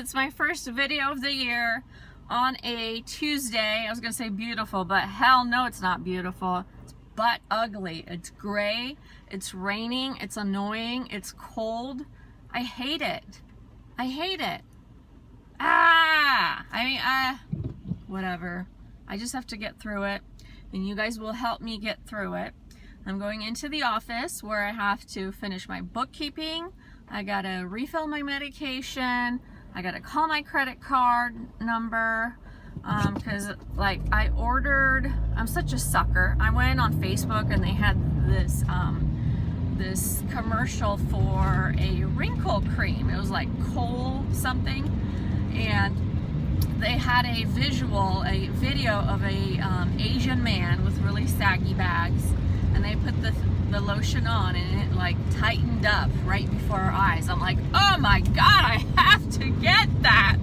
It's my first video of the year on a Tuesday. I was gonna say beautiful, but hell no, it's not beautiful. It's butt ugly. It's gray, it's raining, it's annoying, it's cold. I hate it. I hate it. Whatever. I just have to get through it, and you guys will help me get through it. I'm going into the office where I have to finish my bookkeeping. I gotta refill my medication. I gotta call my credit card number because like I ordered, I'm such a sucker. I went on Facebook and they had this this commercial for a wrinkle cream. It was like Kohl something, and they had a video of a Asian man with really saggy bags, and they put the lotion on and it like tightened up right before our eyes. I'm like, oh my god, I have to get that.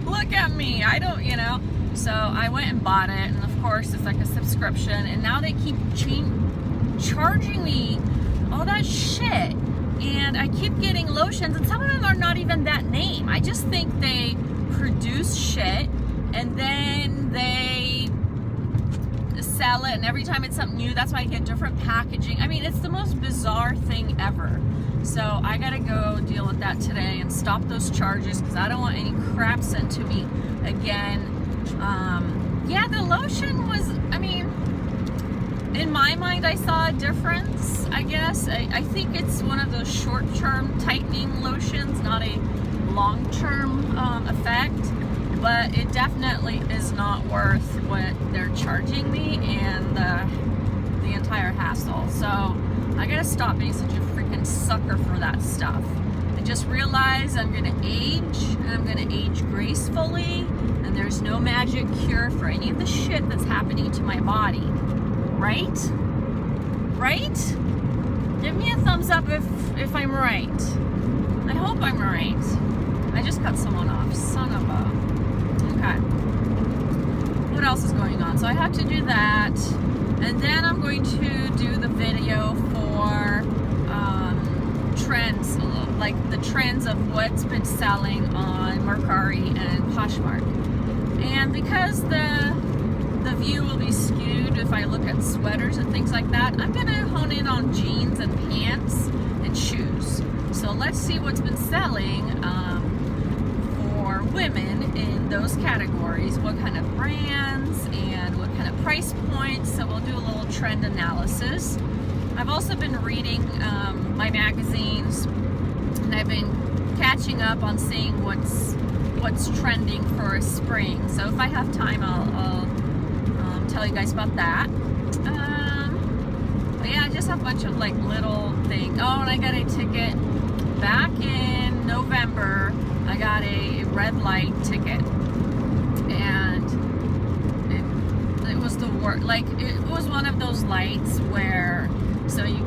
Look at me. I don't, you know. So I went and bought it, and of course it's like a subscription, and now they keep charging me all that shit, and I keep getting lotions, and some of them are not even that name. I just think they produce shit and then they sell it, and every time it's something new, that's why I get different packaging. I mean, it's the most bizarre thing ever. So I gotta go deal with that today and stop those charges because I don't want any crap sent to me again. Yeah, the lotion was, I mean, in my mind I saw a difference, I guess. I think it's one of those short-term tightening lotions, not a long-term effect, but it definitely is not worth what they're charging me and the entire hassle. So I gotta stop being such a freaking sucker for that stuff. I just realized I'm gonna age, and I'm gonna age gracefully, and there's no magic cure for any of the shit that's happening to my body. Right? Right? Give me a thumbs up if I'm right. I hope I'm right. I just cut someone off. Son of a... Okay. What else is going on? So I have to do that. And then I'm going to do the video for trends. Like the trends of what's been selling on MERCARI and Poshmark. And because the view will be skewed if I look at sweaters and things like that, I'm going to hone in on jeans and pants and shoes. So let's see what's been selling for women in those categories, what kind of brands and what kind of price points. So we'll do a little trend analysis. I've also been reading my magazines, and I've been catching up on seeing what's trending for spring. So if I have time, I'll tell you guys about that. But yeah, I just have a bunch of like little things. Oh, and I got a ticket back in November. I got a red light ticket, and it was the worst. Like, it was one of those lights where, so you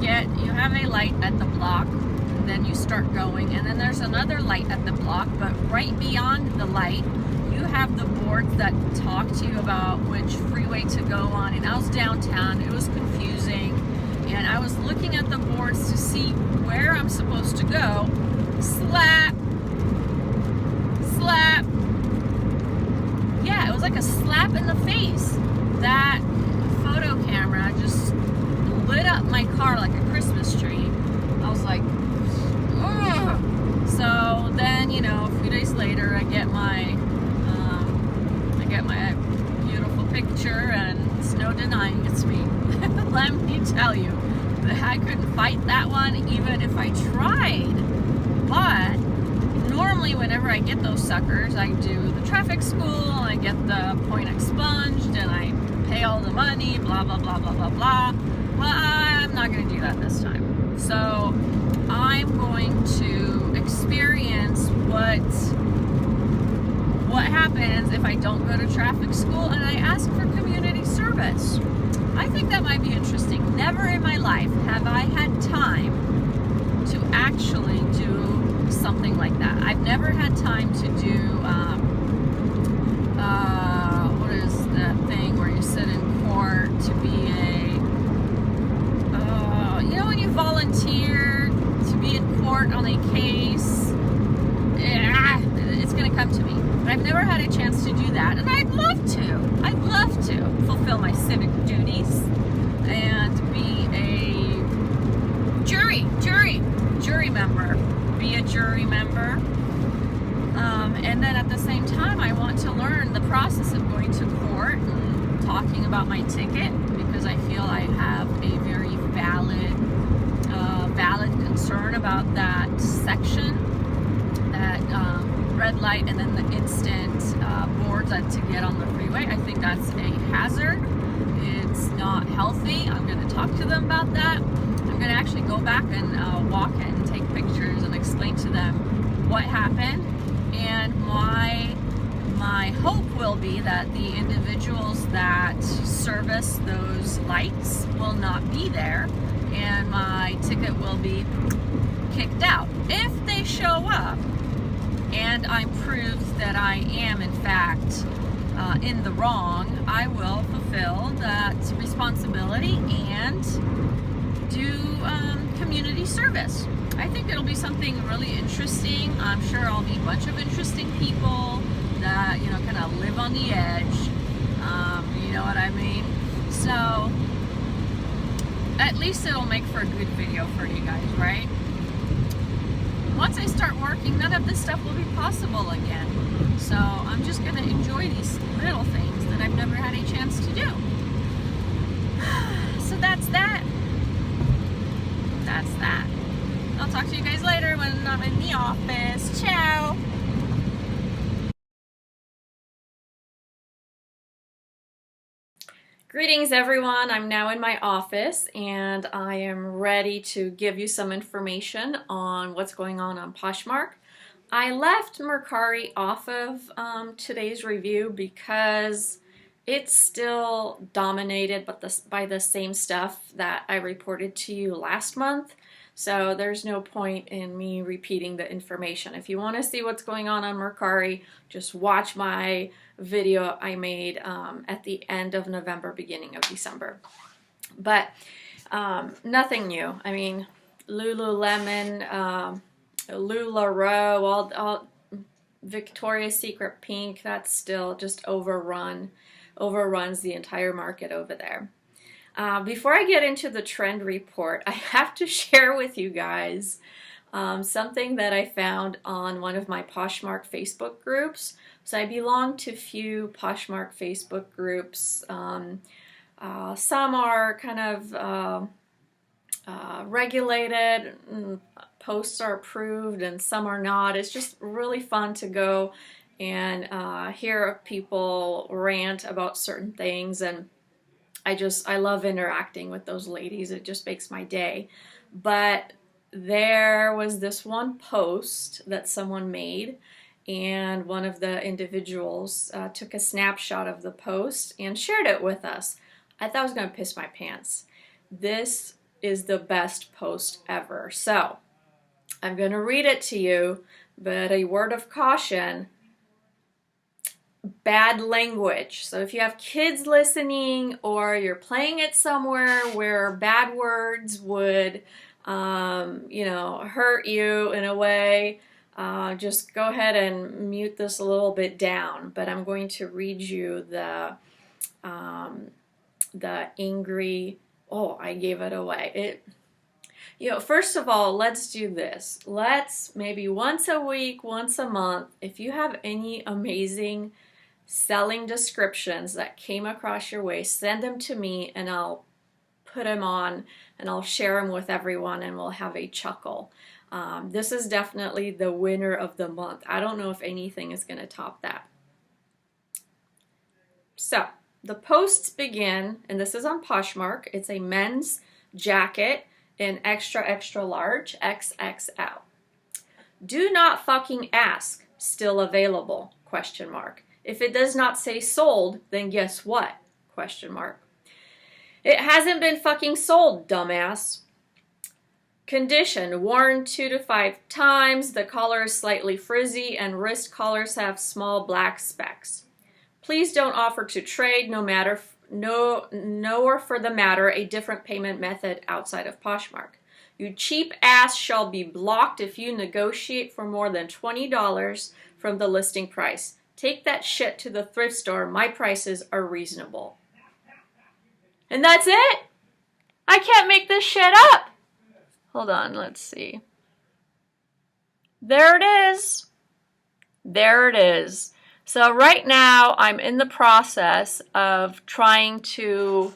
have a light at the block, and then you start going, and then there's another light at the block, but right beyond the light you have the boards that talk to you about which freeway to go on. And I was downtown, it was confusing, and I was looking at the boards to see where I'm supposed to go. Slap, slap. Yeah, it was like a slap in the face. That photo camera just lit up my car like a Christmas tree. I was like, ugh. So then, you know, a few days later, I get my beautiful picture, and it's no denying it's me. Let me tell you, I couldn't fight that one even if I tried. But normally whenever I get those suckers, I do the traffic school, I get the point expunged, and I pay all the money, blah blah blah blah blah blah. Well, I'm not going to do that this time. So I'm going to experience what happens if I don't go to traffic school and I ask for community service. I think that might be interesting. Never in my life have I had time to actually do something like that. I've never had time to do what is that thing where you sit in court to be you know, when you volunteer to be in court on a case. It's gonna come to me. I've never had a chance to do that, and I'd love to. I'd love to fulfill my civic duties and be a jury member. Be a jury member. And then at the same time, I want to learn the process of going to court and talking about my ticket, because I feel I have a very valid concern about that section, that red light and then the instant boards to get on the freeway. I think that's a hazard. It's not healthy. I'm going to talk to them about that. I'm going to actually go back and walk it and take pictures and explain to them what happened. And my hope will be that the individuals that service those lights will not be there, and my ticket will be kicked out. If they show up and I'm proved that I am in fact in the wrong, I will fulfill that responsibility and do community service. I think it'll be something really interesting. I'm sure I'll meet a bunch of interesting people that, you know, kind of live on the edge. You know what I mean? So at least it'll make for a good video for you guys, right? Once I start working, none of this stuff will be possible again. So I'm just going to enjoy these little things that I've never had a chance to do. So that's that. That's that. I'll talk to you guys later when I'm in the office. Ciao! Greetings everyone, I'm now in my office and I am ready to give you some information on what's going on Poshmark. I left MERCARI off of today's review because it's still dominated by the same stuff that I reported to you last month. So there's no point in me repeating the information. If you want to see what's going on MERCARI, just watch my video I made at the end of November, beginning of December. But nothing new. I mean, Lululemon, LuLaRoe, all Victoria's Secret Pink, that's still just overruns the entire market over there. Before I get into the trend report, I have to share with you guys something that I found on one of my Poshmark Facebook groups. So I belong to a few Poshmark Facebook groups. Some are kind of regulated, posts are approved, and some are not. It's just really fun to go and hear people rant about certain things, and I love interacting with those ladies. It just makes my day. But there was this one post that someone made, and one of the individuals took a snapshot of the post and shared it with us. I thought I was going to piss my pants. This is the best post ever. So I'm going to read it to you, but a word of caution: bad language. So if you have kids listening or you're playing it somewhere where bad words would you know, hurt you in a way, just go ahead and mute this a little bit down. But I'm going to read you the angry, oh, I gave it away. You know, first of all, let's do this. Let's maybe once a week, once a month, if you have any amazing selling descriptions that came across your way, send them to me and I'll put them on and I'll share them with everyone and we'll have a chuckle. This is definitely the winner of the month. I don't know if anything is going to top that. So the posts begin, and this is on Poshmark. It's a men's jacket in extra, extra large, XXL. Do not fucking ask. Still available? Question mark. If it does not say sold, then guess what? Question mark. It hasn't been fucking sold, dumbass. Condition: worn 2 to 5 times. The collar is slightly frizzy and wrist collars have small black specks. Please don't offer to trade, nor for the matter a different payment method outside of Poshmark. You cheap ass shall be blocked if you negotiate for more than $20 from the listing price. Take that shit to the thrift store. My prices are reasonable. And that's it. I can't make this shit up. Hold on, let's see. There it is. There it is. So right now I'm in the process of trying to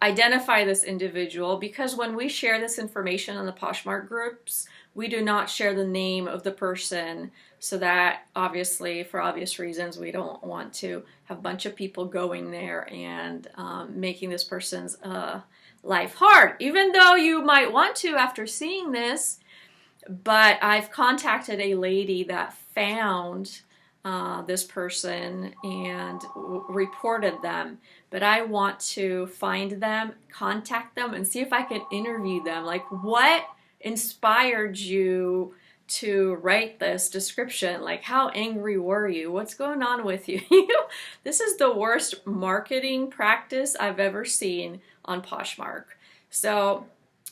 identify this individual, because when we share this information on the Poshmark groups, we do not share the name of the person, so that obviously, for obvious reasons, we don't want to have a bunch of people going there and making this person's life hard, even though you might want to after seeing this. But I've contacted a lady that found this person and reported them. But I want to find them, contact them, and see if I can interview them. Like, what inspired you to write this description? Like, how angry were you? What's going on with you? This is the worst marketing practice I've ever seen on Poshmark. So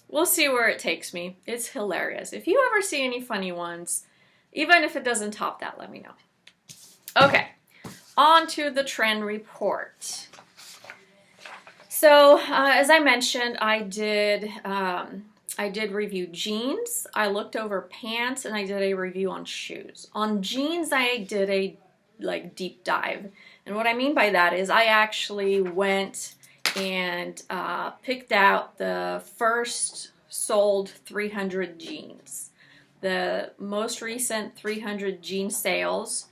we'll see where it takes me. It's hilarious. If you ever see any funny ones, even if it doesn't top that, let me know. Okay, on to the trend report. So as I mentioned, I did review jeans, I looked over pants, and I did a review on shoes. On jeans, I did a deep dive. And what I mean by that is I actually went and picked out the first sold 300 jeans, the most recent 300 jean sales,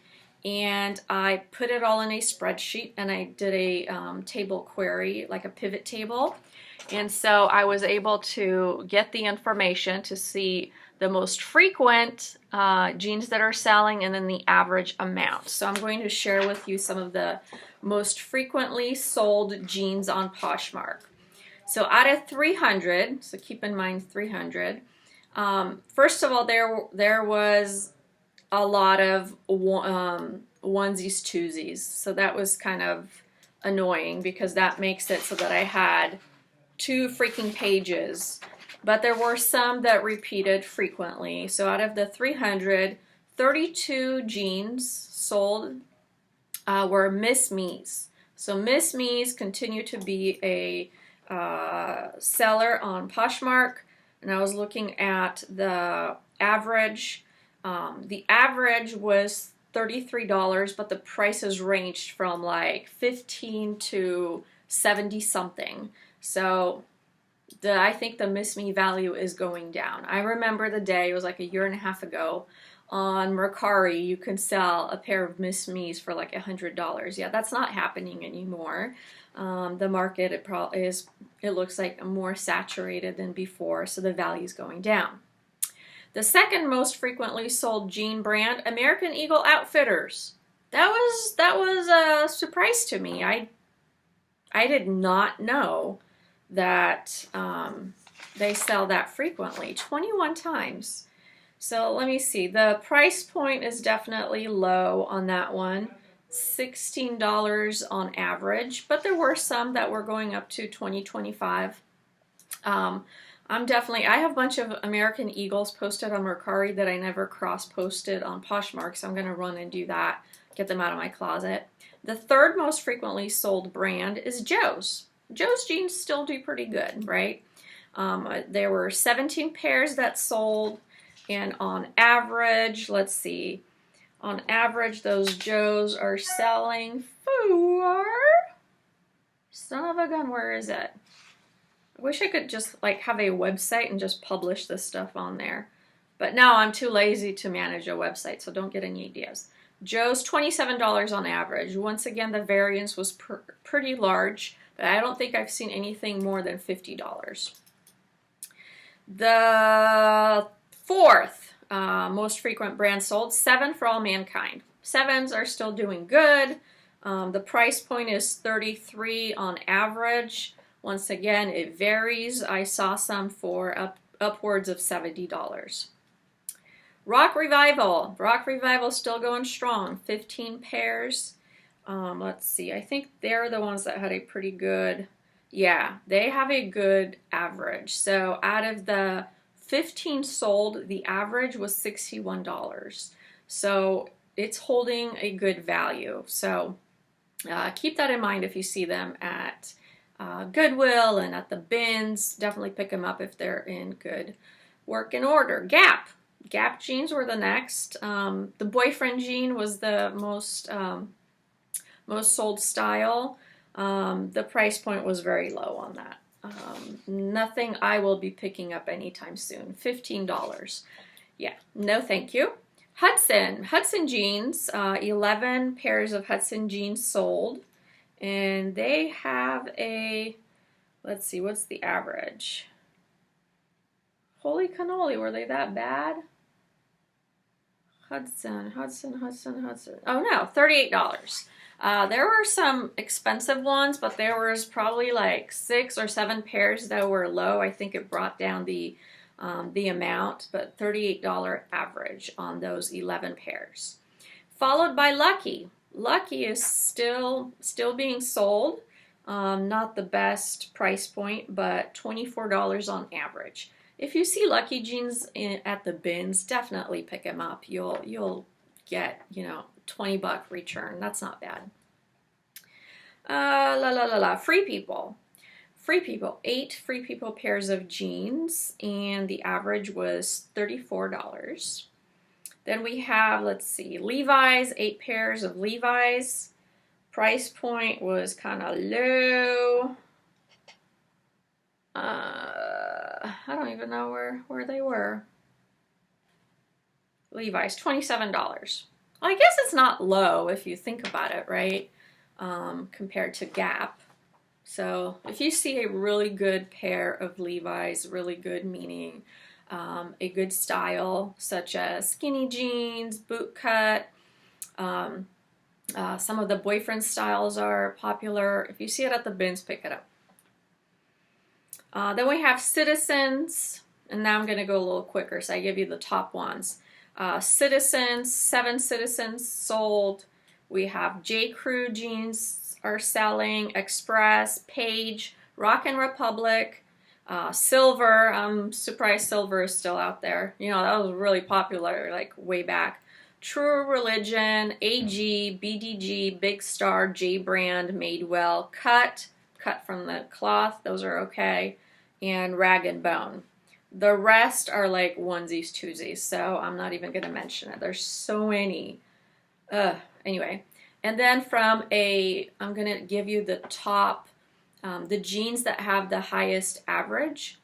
and I put it all in a spreadsheet, and I did a table query, like a pivot table. And so I was able to get the information to see the most frequent jeans that are selling and then the average amount. So I'm going to share with you some of the most frequently sold jeans on Poshmark. So out of 300, so keep in mind 300, first of all, there was a lot of onesies, twosies. So that was kind of annoying, because that makes it so that I had 2 freaking pages. But there were some that repeated frequently. So out of the 300, 32 jeans sold were Miss Me's. So Miss Me's continue to be a seller on Poshmark. And I was looking at the average. The average was $33, but the prices ranged from like $15 to $70 something. So I think the Miss Me value is going down. I remember the day, it was like a year and a half ago, on MERCARI you can sell a pair of Miss Me's for like $100. Yeah, that's not happening anymore. The market, it looks like more saturated than before, so the value is going down. The second most frequently sold jean brand, American Eagle Outfitters. That was a surprise to me. I did not know that they sell that frequently, 21 times. So let me see. The price point is definitely low on that one, $16 on average, but there were some that were going up to $20, $25. I have a bunch of American Eagles posted on MERCARI that I never cross-posted on Poshmark, so I'm going to run and do that, get them out of my closet. The third most frequently sold brand is Joe's. Joe's jeans still do pretty good, right? There were 17 pairs that sold, and on average, let's see, on average those Joe's are selling for, son of a gun, where is it? I wish I could just like have a website and just publish this stuff on there. But no, I'm too lazy to manage a website, so don't get any ideas. Joe's, $27 on average. Once again, the variance was pretty large, but I don't think I've seen anything more than $50. The fourth most frequent brand sold, 7 for All Mankind. 7s are still doing good. The price point is $33 on average. Once again, it varies. I saw some for upwards of $70. Rock Revival. Rock Revival still going strong. 15 pairs. Let's see. I think they're the ones that had a pretty good, yeah, they have a good average. So out of the 15 sold, the average was $61. So it's holding a good value. So keep that in mind if you see them at Goodwill and at the bins. Definitely pick them up if they're in good working order. Gap jeans were the next. The boyfriend jean was the most sold style. The price point was very low on that. Nothing I will be picking up anytime soon. $15. Yeah, no thank you. Hudson jeans, 11 pairs of Hudson jeans sold, and they have a, let's see, what's the average? Holy cannoli, were they that bad? Hudson. Oh no, $38. There were some expensive ones, but there was probably like 6 or 7 pairs that were low. I think it brought down the amount, but $38 average on those 11 pairs. Followed by Lucky. Lucky is still being sold. Not the best price point, but $24 on average. If you see Lucky jeans at the bins, definitely pick them up. You'll get, you know, $20 return. That's not bad. Free People. 8 Free People pairs of jeans, and the average was $34. Then we have, let's see, Levi's, 8 pairs of Levi's. Price point was kind of low. I don't even know where they were. Levi's, $27. Well, I guess it's not low if you think about it, right? Compared to Gap. So if you see a really good pair of Levi's, really good meaning a good style, such as skinny jeans, boot cut, some of the boyfriend styles are popular. If you see it at the bins, pick it up. Then we have Citizens, and now I'm going to go a little quicker, so I give you the top ones. Citizens, 7 Citizens sold. We have J. Crew jeans are selling, Express, Page, Rock and Republic, Silver. I'm surprised Silver is still out there. You know, that was really popular like way back. True Religion, AG, BDG, Big Star, J Brand, Madewell, Cut from the cloth, those are okay, and Rag and Bone. The rest are like onesies, twosies, so I'm not even going to mention it. There's so many. Anyway. And then I'm going to give you the top, the jeans that have the highest average.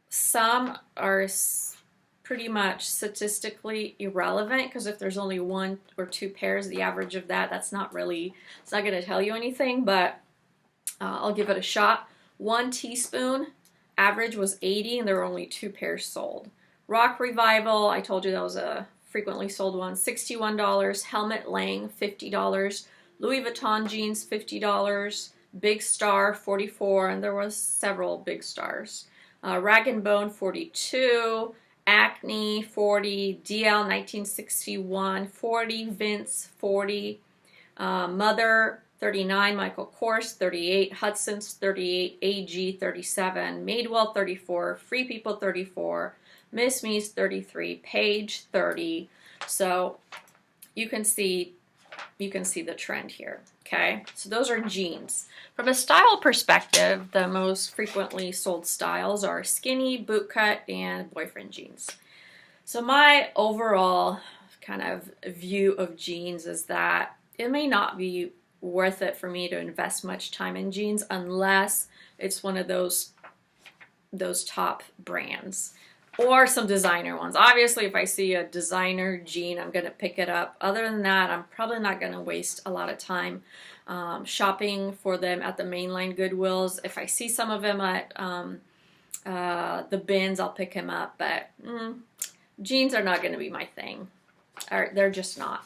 Some are pretty much statistically irrelevant, because if there's only 1 or 2 pairs, the average of that's not going to tell you anything, but I'll give it a shot. 1 teaspoon, average was 80, and there were only 2 pairs sold. Rock Revival, I told you that was a frequently sold one, $61. Helmet Lang, $50. Louis Vuitton jeans, $50. Big Star, $44, and there was several Big Stars. Rag and Bone, $42. Acne, $40. DL, 1961, $40. Vince, $40. Mother, $39. Michael Kors, $38. Hudson's, $38. AG, $37. Madewell, $34. Free People, $34. Miss Me's, $33. Page, $30. So you can see the trend here. Okay, so those are jeans. From a style perspective, the most frequently sold styles are skinny, bootcut, and boyfriend jeans. So my overall kind of view of jeans is that it may not be worth it for me to invest much time in jeans unless it's one of those top brands or some designer ones. Obviously, if I see a designer jean, I'm going to pick it up. Other than that, I'm probably not going to waste a lot of time shopping for them at the mainline Goodwills. If I see some of them at the bins, I'll pick them up. But jeans are not going to be my thing. Or they're just not.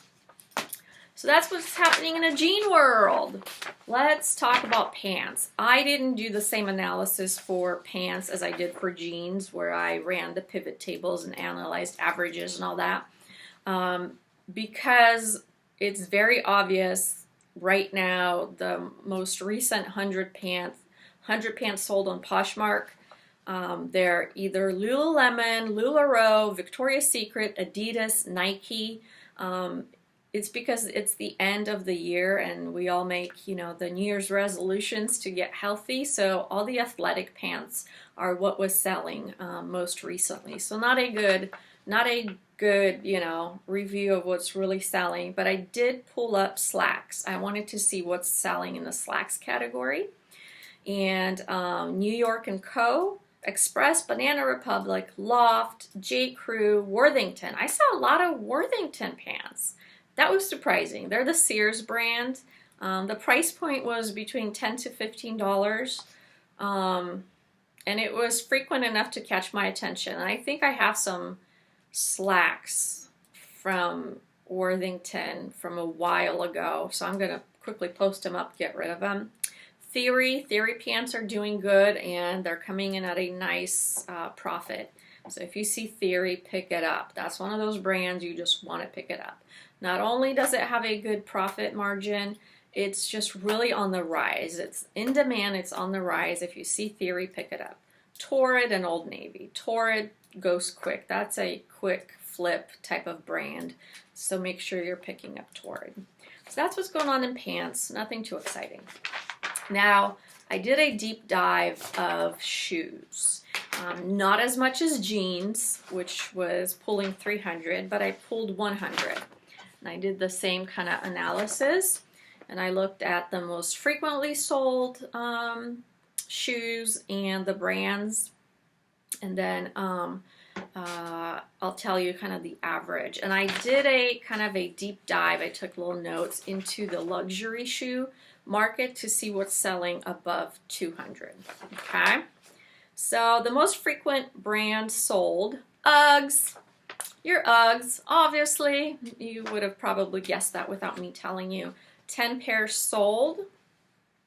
So that's what's happening in a jean world. Let's talk about pants. I didn't do the same analysis for pants as I did for jeans, where I ran the pivot tables and analyzed averages and all that. Because it's very obvious right now, the most recent 100 pants sold on Poshmark, they're either Lululemon, LuLaRoe, Victoria's Secret, Adidas, Nike. It's because it's the end of the year and we all make, you know, the New Year's resolutions to get healthy. So all the athletic pants are what was selling most recently. So not a good, you know, review of what's really selling, but I did pull up slacks. I wanted to see what's selling in the slacks category. And New York & Co., Express, Banana Republic, Loft, J. Crew, Worthington. I saw a lot of Worthington pants. That was surprising. They're the Sears brand. The price point was between $10 to $15. And it was frequent enough to catch my attention. And I think I have some slacks from Worthington from a while ago. So I'm going to quickly post them up, get rid of them. Theory pants are doing good and they're coming in at a nice profit. So if you see Theory, pick it up. That's one of those brands you just want to pick it up. Not only does it have a good profit margin, it's just really on the rise. It's in demand, it's on the rise. If you see Theory, pick it up. Torrid and Old Navy. Torrid goes quick. That's a quick flip type of brand. So make sure you're picking up Torrid. So that's what's going on in pants. Nothing too exciting. Now, I did a deep dive of shoes. Not as much as jeans, which was pulling 300, but I pulled 100. And I did the same kind of analysis. And I looked at the most frequently sold shoes and the brands. And then I'll tell you kind of the average. And I did a kind of a deep dive. I took little notes into the luxury shoe market to see what's selling above 200. Okay, so the most frequent brand sold, Uggs. Your Uggs, obviously, you would have probably guessed that without me telling you. 10 pairs sold,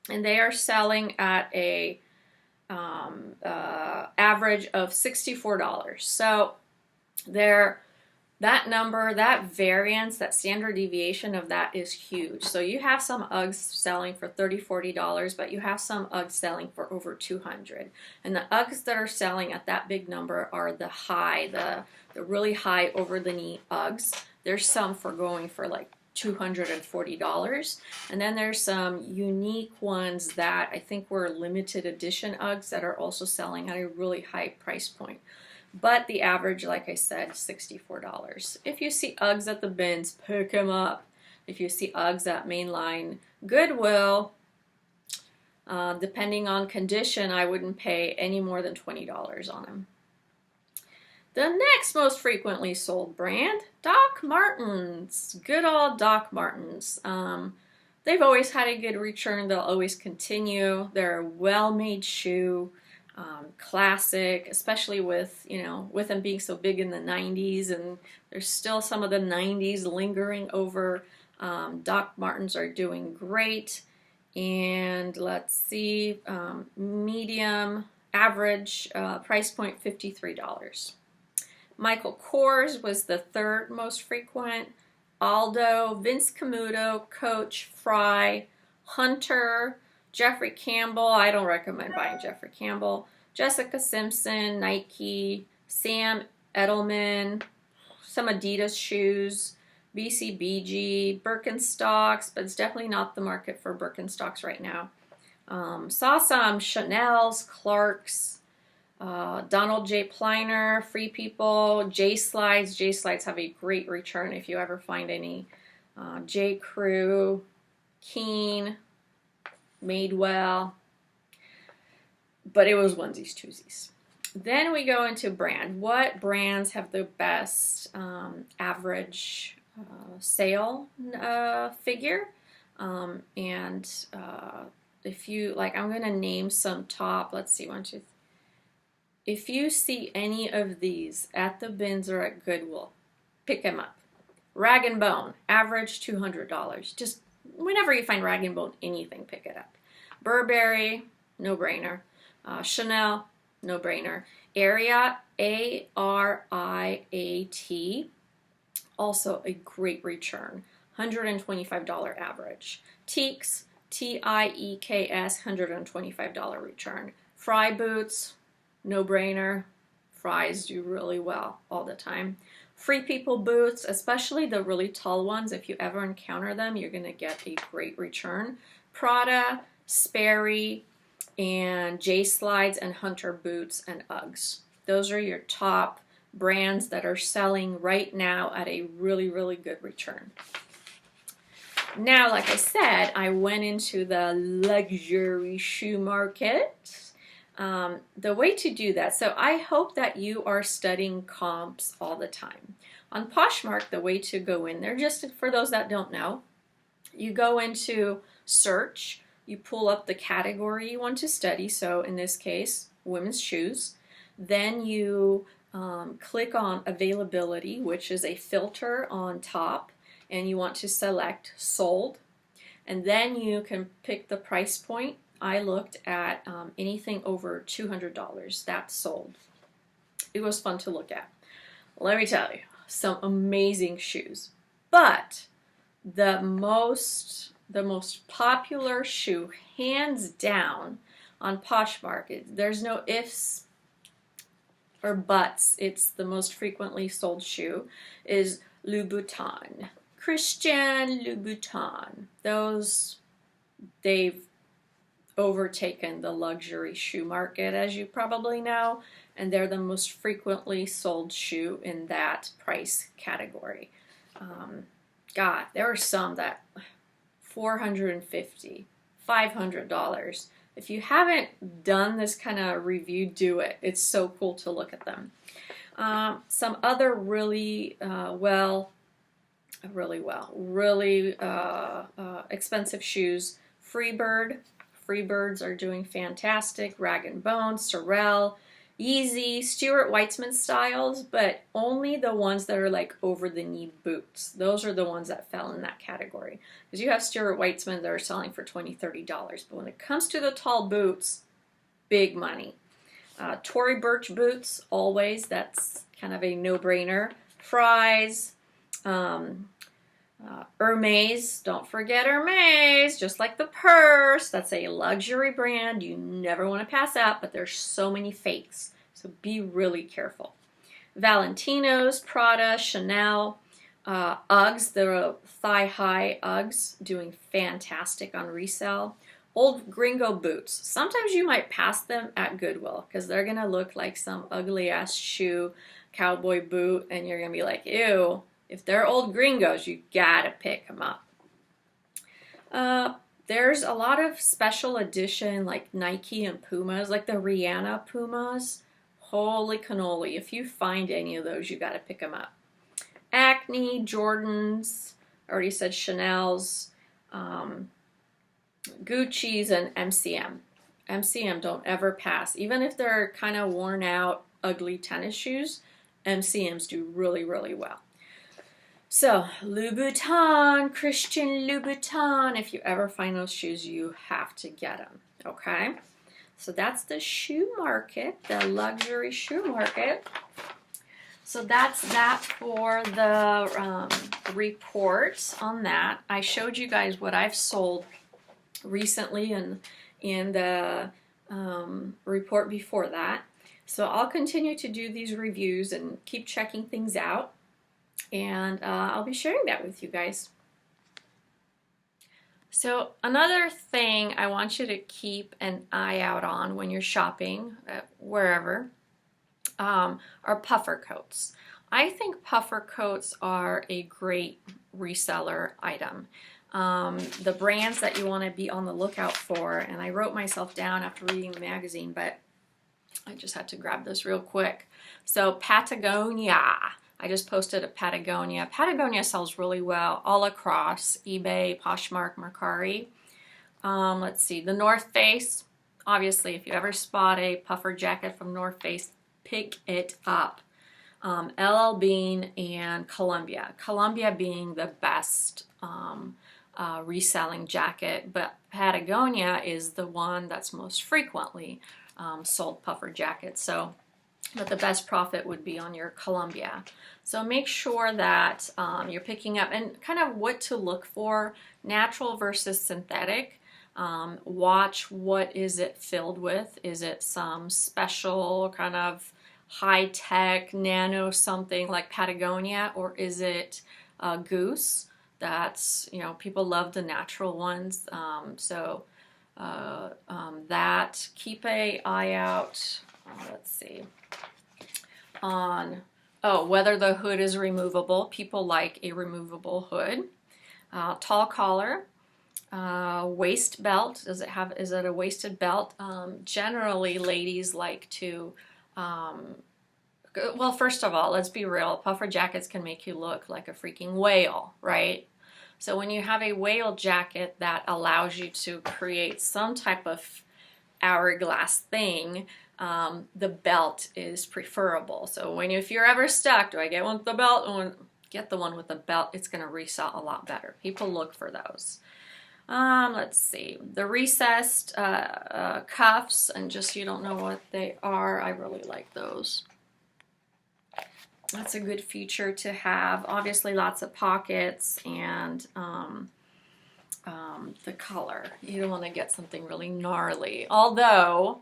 and they are selling at a average of $64. So that number, that variance, that standard deviation of that is huge. So you have some Uggs selling for $30, $40, but you have some Uggs selling for over 200. And the Uggs that are selling at that big number are the high, the really high over the knee Uggs. There's some for going for like $240. And then there's some unique ones that I think were limited edition Uggs that are also selling at a really high price point. But the average, like I said, $64. If you see Uggs at the bins, pick them up. If you see Uggs at mainline Goodwill, depending on condition, I wouldn't pay any more than $20 on them. The next most frequently sold brand, Doc Martens. Good old Doc Martens. They've always had a good return. They'll always continue. They're a well-made shoe. Classic, especially with, you know, with them being so big in the 90s, and there's still some of the 90s lingering over. Doc Martens are doing great. And let's see, medium, average price point $53. Michael Kors was the third most frequent. Aldo, Vince Camuto, Coach, Fry, Hunter, Jeffrey Campbell. I don't recommend buying Jeffrey Campbell. Jessica Simpson, Nike, Sam Edelman, some Adidas shoes, BCBG, Birkenstocks, but it's definitely not the market for Birkenstocks right now. Saw some Chanel's, Clark's, Donald J. Pliner, Free People, J Slides. J Slides have a great return if you ever find any. J Crew, Keen, Madewell, but it was onesies, twosies. Then we go into brand. What brands have the best average sale figure? If you like, I'm going to name some top. Let's see, 1, 2, 3. If you see any of these at the bins or at Goodwill, pick them up. Rag & Bone, average $200. Just whenever you find Rag & Bone, anything, pick it up. Burberry, no-brainer. Chanel, no-brainer. Ariat, A-R-I-A-T, also a great return. $125 average. Teeks, T-I-E-K-S, $125 return. Fry boots, no-brainer. Fries do really well all the time. Free People boots, especially the really tall ones. If you ever encounter them, you're going to get a great return. Prada, Sperry, and J Slides and Hunter boots and Uggs. Those are your top brands that are selling right now at a really, really good return. Now, like I said, I went into the luxury shoe market. The way to do that, so I hope that you are studying comps all the time. On Poshmark, the way to go in there, just for those that don't know, you go into search, you pull up the category you want to study, so in this case, women's shoes. Then you click on availability, which is a filter on top, and you want to select sold. And then you can pick the price point. I looked at anything over $200, that's sold. It was fun to look at. Let me tell you, some amazing shoes. But the most popular shoe, hands down, on Poshmark, there's no ifs or buts, it's the most frequently sold shoe, is Louboutin. Christian Louboutin. Those, they've overtaken the luxury shoe market, as you probably know, and they're the most frequently sold shoe in that price category. God, there are some that $450, $500. If you haven't done this kind of review, do it. It's so cool to look at them. Some other really expensive shoes. Freebird. Freebirds are doing fantastic. Rag & Bone, Sorel, Yeezy, Stuart Weitzman styles, but only the ones that are like over the knee boots. Those are the ones that fell in that category. Because you have Stuart Weitzman that are selling for $20, $30. But when it comes to the tall boots, big money. Tory Burch boots, always. That's kind of a no-brainer. Fry's, Hermes, don't forget Hermes, just like the purse. That's a luxury brand you never want to pass up, but there's so many fakes, so be really careful. Valentino's, Prada, Chanel, Uggs, the thigh-high Uggs, doing fantastic on resale. Old gringo boots, sometimes you might pass them at Goodwill because they're going to look like some ugly-ass shoe, cowboy boot, and you're going to be like, ew. If they're old gringos, you gotta pick them up. There's a lot of special edition like Nike and Pumas, like the Rihanna Pumas. Holy cannoli. If you find any of those, you gotta pick them up. Acne, Jordans, I already said Chanel's, Gucci's, and MCM. MCM don't ever pass. Even if they're kind of worn out, ugly tennis shoes, MCMs do really, really well. So, Louboutin, Christian Louboutin, if you ever find those shoes, you have to get them, okay? So that's the shoe market, the luxury shoe market. So that's that for the report on that. I showed you guys what I've sold recently in the report before that. So I'll continue to do these reviews and keep checking things out. And I'll be sharing that with you guys. So another thing I want you to keep an eye out on when you're shopping, wherever, are puffer coats. I think puffer coats are a great reseller item. The brands that you want to be on the lookout for, and I wrote myself down after reading the magazine, but I just had to grab this real quick. So Patagonia. I just posted a Patagonia. Patagonia sells really well all across eBay, Poshmark, MERCARI. Let's see, the North Face. Obviously, if you ever spot a puffer jacket from North Face, pick it up. LL Bean and Columbia. Columbia being the best reselling jacket, but Patagonia is the one that's most frequently sold puffer jackets. So, but the best profit would be on your Columbia. So make sure that you're picking up, and kind of what to look for, natural versus synthetic. Watch what is it filled with. Is it some special kind of high-tech nano something like Patagonia, or is it Goose? That's, you know, people love the natural ones. That, keep a eye out, let's see, on, oh, whether the hood is removable. People like a removable hood. Tall collar. Waist belt, is it a waisted belt? Generally ladies like to, well, first of all, let's be real, puffer jackets can make you look like a freaking whale, right? So when you have a whale jacket that allows you to create some type of hourglass thing, the belt is preferable. So if you're ever stuck, do I get one with the belt? Get the one with the belt. It's going to resell a lot better. People look for those. Let's see, the recessed cuffs, and just, you don't know what they are. I really like those. That's a good feature to have. Obviously lots of pockets, and the color. You don't want to get something really gnarly. Although,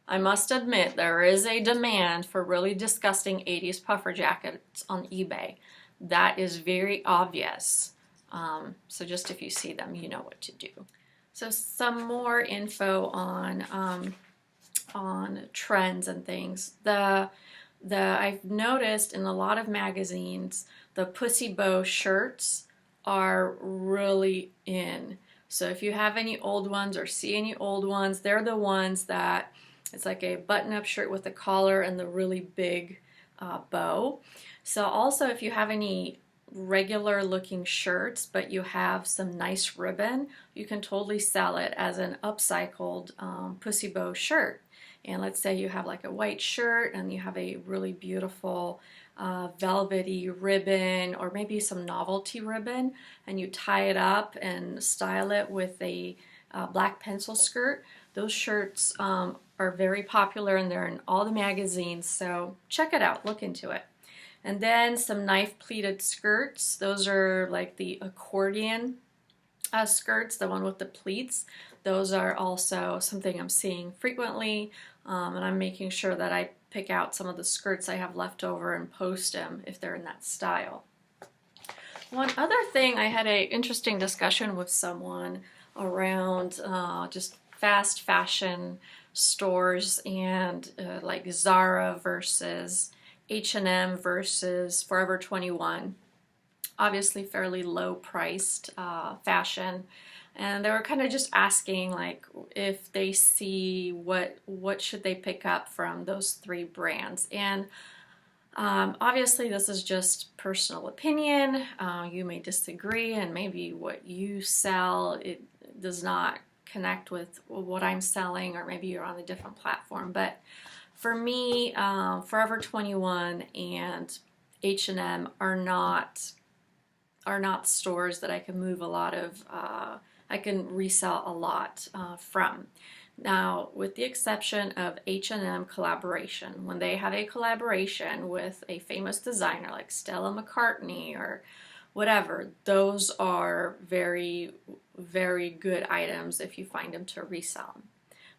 I must admit, there is a demand for really disgusting 80s puffer jackets on eBay. That is very obvious. So just if you see them, you know what to do. So some more info on trends and things. I've noticed in a lot of magazines, the PussyBow shirts are really in. So if you have any old ones or see any old ones, they're the ones that, it's like a button-up shirt with a collar and the really big bow. So also if you have any regular looking shirts but you have some nice ribbon, you can totally sell it as an upcycled PussyBow shirt. And let's say you have like a white shirt and you have a really beautiful velvety ribbon, or maybe some novelty ribbon, and you tie it up and style it with a black pencil skirt. Those shirts are very popular and they're in all the magazines, so check it out, look into it. And then some knife pleated skirts. Those are like the accordion skirts, the one with the pleats. Those are also something I'm seeing frequently, and I'm making sure that I pick out some of the skirts I have left over and post them if they're in that style. One other thing, I had an interesting discussion with someone around just fast fashion stores and like Zara versus H&M versus Forever 21. Obviously fairly low priced fashion, and they were kind of just asking like if they see what should they pick up from those three brands. And obviously this is just personal opinion. You may disagree, and maybe what you sell, it does not connect with what I'm selling, or maybe you're on a different platform. But for me, Forever 21 and H&M are not stores that I can move a lot of, I can resell a lot from. Now, with the exception of H&M collaboration, when they have a collaboration with a famous designer like Stella McCartney or whatever, those are very, very good items if you find them to resell them.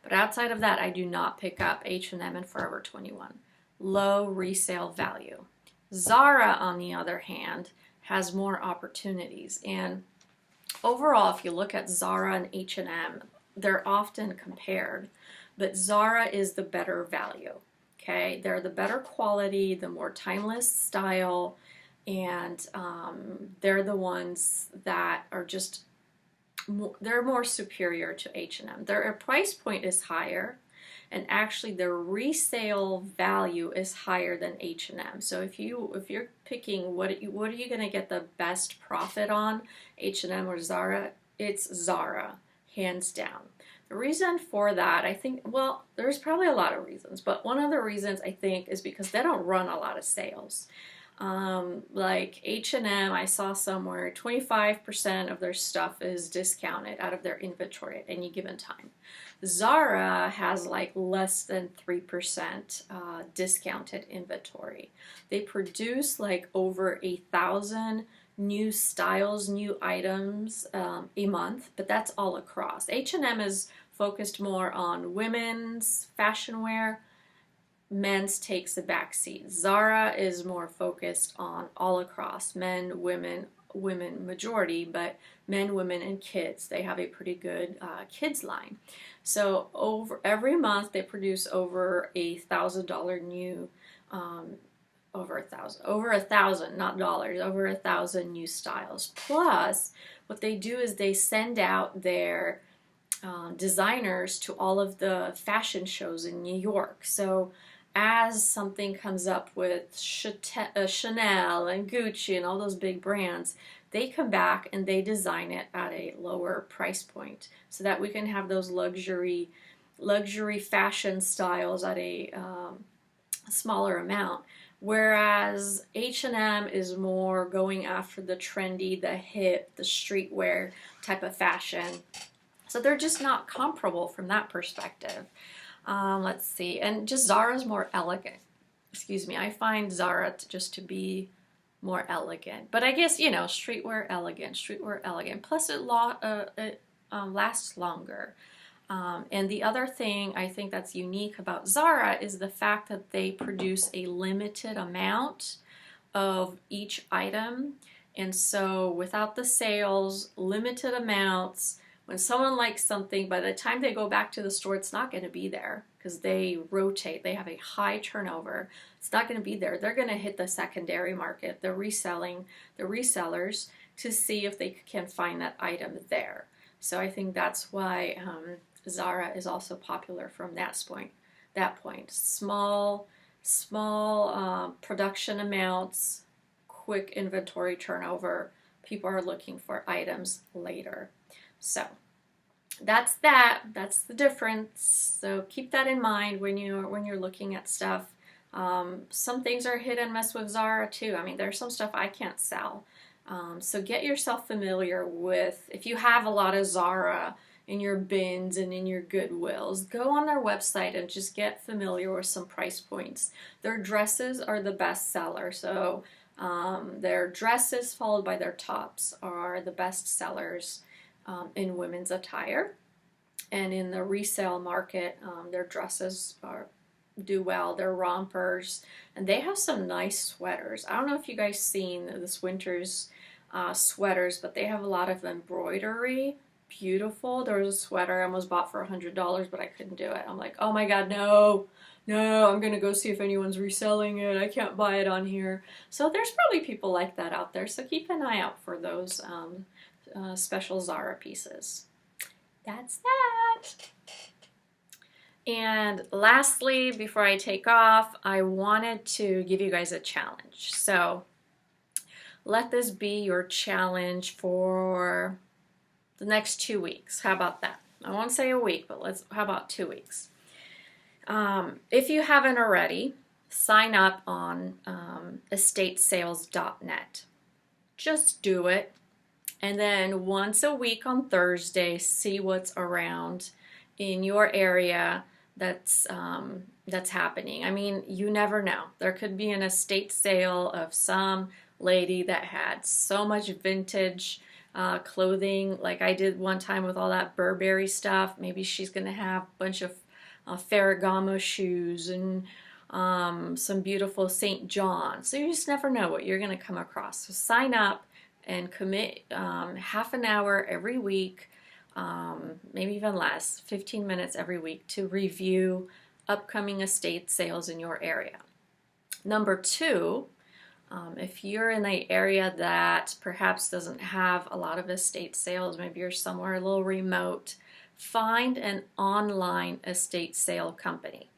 But outside of that, I do not pick up H&M and Forever 21. Low resale value. Zara, on the other hand, has more opportunities. And overall, if you look at Zara and H&M, they're often compared, but Zara is the better value. Okay, they're the better quality, the more timeless style, and they're the ones that are just, they're more superior to H&M. Their price point is higher, and actually their resale value is higher than H&M. So if you're picking what are you going to get the best profit on, H&M or Zara, it's Zara, hands down. The reason for that, I think, well, there's probably a lot of reasons, but one of the reasons I think is because they don't run a lot of sales. Like H&M, I saw somewhere 25% of their stuff is discounted out of their inventory at any given time. Zara has like less than 3% discounted inventory. They produce like over 1,000 new styles, new items a month, but that's all across. H&M is focused more on women's fashion wear. men's takes a back seat. Zara is more focused on all across, men, women majority, but men, women, and kids. They have a pretty good kids line. So every month they produce over $1,000 new, over a thousand, not dollars, over 1,000 new styles. Plus, what they do is they send out their designers to all of the fashion shows in New York. So as something comes up with Chanel and Gucci and all those big brands, they come back and they design it at a lower price point so that we can have those luxury fashion styles at a smaller amount. Whereas H&M is more going after the trendy, the hip, the streetwear type of fashion. So they're just not comparable from that perspective. Let's see, and just Zara's more elegant. Excuse me, I find Zara just to be more elegant. But I guess, you know, streetwear elegant. Plus it lasts longer. And the other thing I think that's unique about Zara is the fact that they produce a limited amount of each item. And so without the sales, limited amounts, when someone likes something, by the time they go back to the store, it's not going to be there because they rotate. They have a high turnover. It's not going to be there. They're going to hit the secondary market, the resellers, to see if they can find that item there. So I think that's why Zara is also popular from that point. Small production amounts, quick inventory turnover. People are looking for items later. So that's the difference. So keep that in mind when you're looking at stuff. Some things are hit and miss with Zara too. I mean, there's some stuff I can't sell. So get yourself familiar with, if you have a lot of Zara in your bins and in your Goodwills, go on their website and just get familiar with some price points. Their dresses are the best seller. So their dresses followed by their tops are the best sellers in women's attire. And in the resale market, their dresses do well. They're rompers, and they have some nice sweaters. I don't know if you guys seen this winter's sweaters, but they have a lot of embroidery. Beautiful. There was a sweater I almost bought for $100, but I couldn't do it. I'm like, oh my god, no, I'm gonna go see if anyone's reselling it. I can't buy it on here. So there's probably people like that out there, so keep an eye out for those special Zara pieces. That's that. And lastly, before I take off, I wanted to give you guys a challenge. So let this be your challenge for the next 2 weeks. How about that? I won't say a week, but how about 2 weeks? If you haven't already, sign up on estatesales.net. Just do it. And then once a week on Thursday, see what's around in your area that's happening. I mean, you never know. There could be an estate sale of some lady that had so much vintage clothing, like I did one time with all that Burberry stuff. Maybe she's going to have a bunch of Ferragamo shoes and some beautiful St. John. So you just never know what you're going to come across. So sign up and commit half an hour every week, maybe even less, 15 minutes every week to review upcoming estate sales in your area. Number two, if you're in an area that perhaps doesn't have a lot of estate sales, maybe you're somewhere a little remote, find an online estate sale company.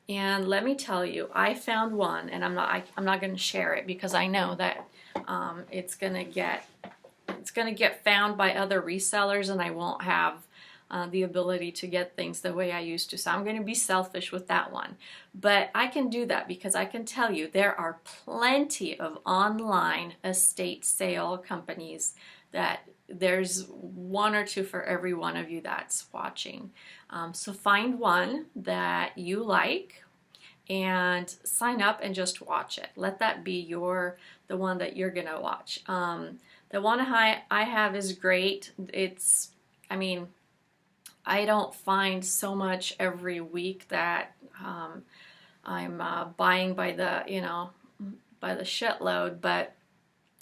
And let me tell you, I found one, and I'm not going to share it because I know that it's going to get found by other resellers, and I won't have the ability to get things the way I used to. So I'm going to be selfish with that one. But I can do that because I can tell you there are plenty of online estate sale companies that there's one or two for every one of you that's watching. So find one that you like and sign up and just watch it. Let that be the one that you're gonna watch. The one I have is great. I don't find so much every week that I'm buying by the, you know, by the shitload. But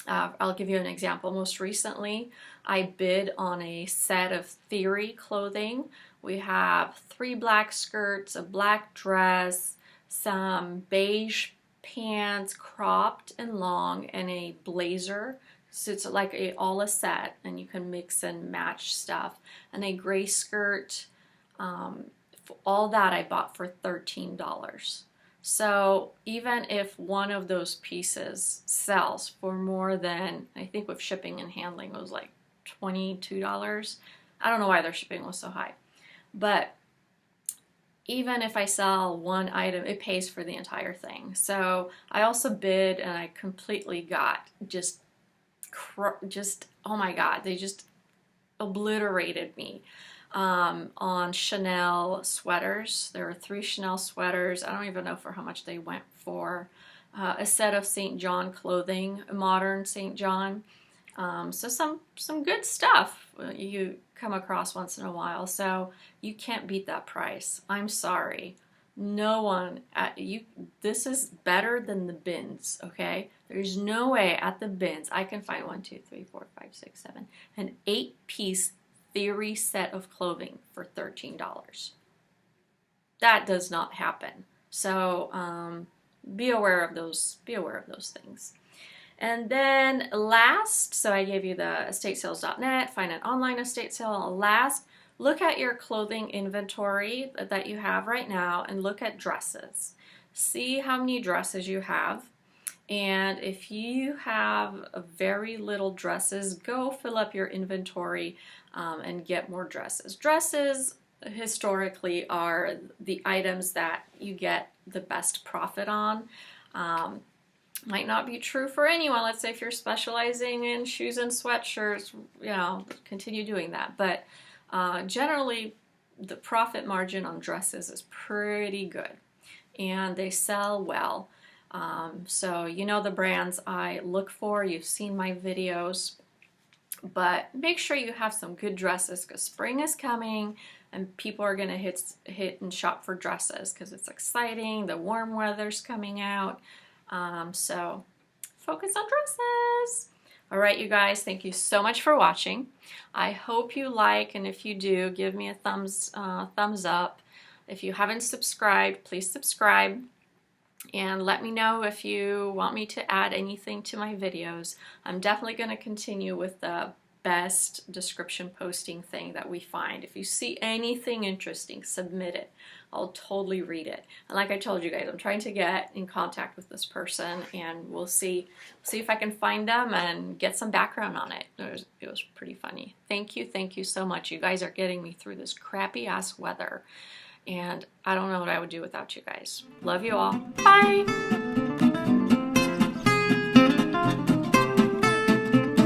I'll give you an example. Most recently, I bid on a set of Theory clothing. We have 3 black skirts, a black dress, some beige pants, cropped and long, and a blazer. So it's like all a set, and you can mix and match stuff. And a gray skirt. All that I bought for $13. So even if one of those pieces sells for more than, I think with shipping and handling it was like $22. I don't know why their shipping was so high. But even if I sell one item, it pays for the entire thing. So I also bid, and I completely got just oh my God, they just obliterated me. On Chanel sweaters. There are 3 Chanel sweaters. I don't even know for how much they went for. A set of St. John clothing, modern St. John. So some good stuff you come across once in a while. So you can't beat that price. I'm sorry. No one at you. This is better than the bins. Okay. There's no way at the bins I can find 1, 2, 3, 4, 5, 6, 7, an 8-piece Theory set of clothing for $13. That does not happen. So be aware of those. Be aware of those things. And then last, so I gave you the estatesales.net, find an online estate sale. Last, look at your clothing inventory that you have right now and look at dresses. See how many dresses you have. And if you have very little dresses, go fill up your inventory and get more dresses. Dresses historically are the items that you get the best profit on. Might not be true for anyone. Let's say if you're specializing in shoes and sweatshirts, you know, continue doing that. But generally, the profit margin on dresses is pretty good, and they sell well. So you know the brands I look for. You've seen my videos. But make sure you have some good dresses, because spring is coming and people are going to hit and shop for dresses because it's exciting. The warm weather's coming out. So focus on dresses. All right, you guys, thank you so much for watching. I hope you like, and if you do, give me a thumbs up. If you haven't subscribed, please subscribe. And let me know if you want me to add anything to my videos. I'm definitely going to continue with the best description posting thing that we find. If you see anything interesting, submit it. I'll totally read it. And like I told you guys, I'm trying to get in contact with this person, and we'll see if I can find them and get some background on it. It was pretty funny. Thank you so much. You guys are getting me through this crappy ass weather. And I don't know what I would do without you guys. Love you all. Bye!